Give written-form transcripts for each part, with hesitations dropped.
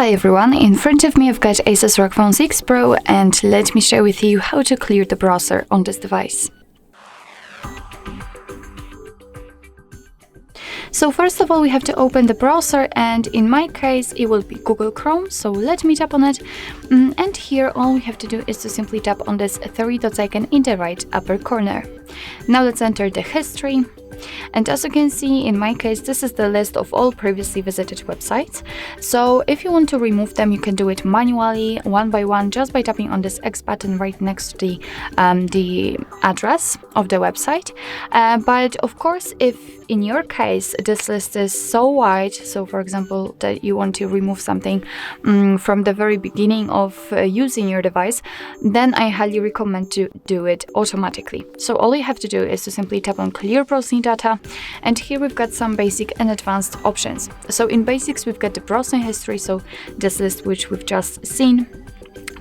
Hi everyone, in front of me I've got Asus ROG Phone 6 Pro and let me share with you how to clear the browser on this device. So first of all we have to open the browser, and in my case it will be Google Chrome, so let me tap on it, and here all we have to do is to simply tap on this three dots icon in the right upper corner. Now let's enter the history. And as you can see, in my case, this is the list of all previously visited websites. So if you want to remove them, you can do it manually, one by one, just by tapping on this X button right next to the address of the website. But of course, if in your case this list is so wide, so for example that you want to remove something from the very beginning of using your device, then I highly recommend to do it automatically. So all you have to do is to simply tap on clear browsing data, and here we've got some basic and advanced options. So in basics we've got the browsing history, so this list which we've just seen,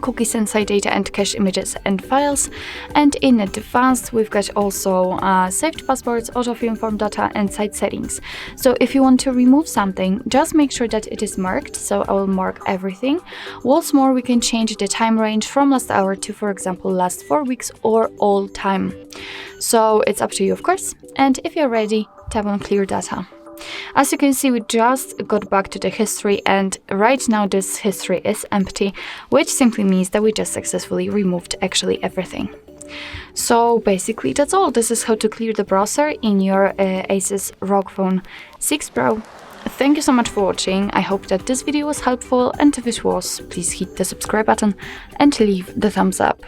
cookies and site data and cache images and files, and in advanced we've got also saved passwords, autofill form data and site settings. So if you want to remove something, just make sure that it is marked, so I will mark everything. What's more, we can change the time range from last hour to, for example, last 4 weeks or all time. So it's up to you, of course, and if you're ready, tap on clear data. As you can see, we just got back to the history, and right now this history is empty, which simply means that we just successfully removed actually everything. So basically that's all. This is how to clear the browser in your Asus ROG Phone 6 Pro. Thank you so much for watching. I hope that this video was helpful, and if it was, please hit the subscribe button and leave the thumbs up.